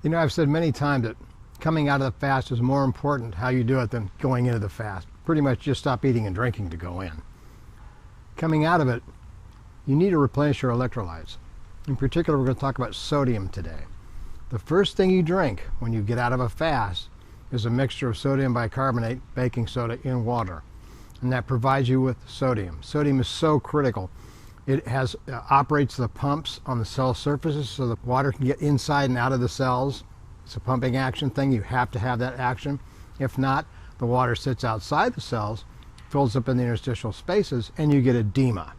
You know, I've said many times that coming out of the fast is more important how you do it than going into the fast. Pretty much just stop eating and drinking to go in. Coming out of it, you need to replenish your electrolytes. In particular, we're going to talk about sodium today. The first thing you drink when you get out of a fast is a mixture of sodium bicarbonate, baking soda in water. And that provides you with sodium. Sodium is so critical. It operates the pumps on the cell surfaces so the water can get inside and out of the cells. It's a pumping action thing. You have to have that action. If not, the water sits outside the cells, fills up in the interstitial spaces, and you get edema,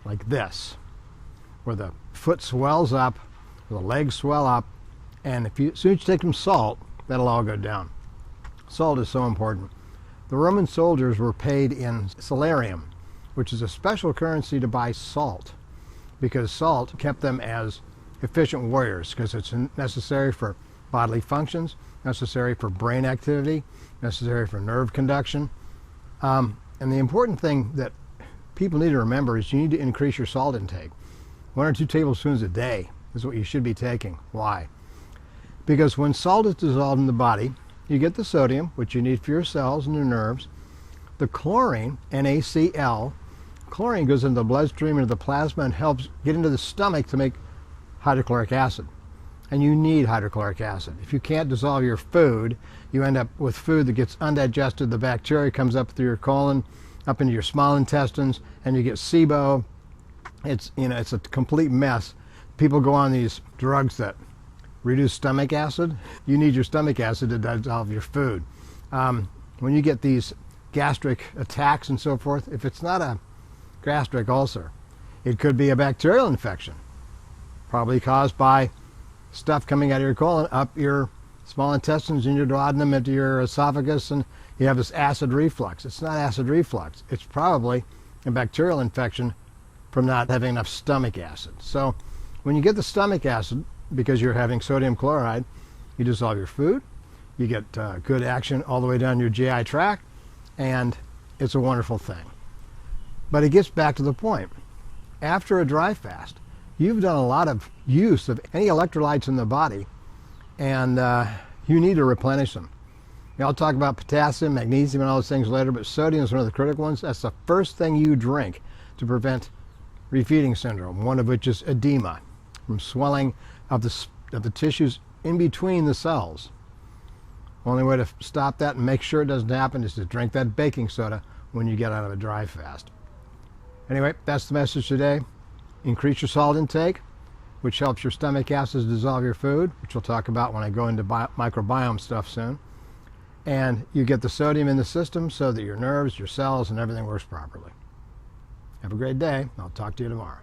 like this, where the foot swells up, where the legs swell up, and as soon as you take some salt, that'll all go down. Salt is so important. The Roman soldiers were paid in salarium, which is a special currency to buy salt, because salt kept them as efficient warriors, because it's necessary for bodily functions, necessary for brain activity, necessary for nerve conduction. And the important thing that people need to remember is you need to increase your salt intake. 1 or 2 tablespoons a day is what you should be taking. Why? Because when salt is dissolved in the body, you get the sodium, which you need for your cells and your nerves. The chlorine, NaCL, chlorine goes into the bloodstream, into the plasma, and helps get into the stomach to make hydrochloric acid. And you need hydrochloric acid. If you can't dissolve your food, you end up with food that gets undigested. The bacteria comes up through your colon, up into your small intestines, and you get SIBO. It's a complete mess. People go on these drugs that reduce stomach acid. You need your stomach acid to dissolve your food. When you get these gastric attacks and so forth, if it's not a gastric ulcer, it could be a bacterial infection, probably caused by stuff coming out of your colon, up your small intestines, in your duodenum, into your esophagus, and you have this acid reflux. It's not acid reflux. It's probably a bacterial infection from not having enough stomach acid. So when you get the stomach acid, because you're having sodium chloride, you dissolve your food, you get good action all the way down your GI tract, and it's a wonderful thing. But it gets back to the point. After a dry fast, you've done a lot of use of any electrolytes in the body, and you need to replenish them. I'll talk about potassium, magnesium, and all those things later, but sodium is one of the critical ones. That's the first thing you drink to prevent refeeding syndrome, one of which is edema, from swelling of the tissues in between the cells. Only way to stop that and make sure it doesn't happen is to drink that baking soda when you get out of a dry fast. Anyway, that's the message today. Increase your salt intake, which helps your stomach acids dissolve your food, which we'll talk about when I go into microbiome stuff soon. And you get the sodium in the system so that your nerves, your cells, and everything works properly. Have a great day. I'll talk to you tomorrow.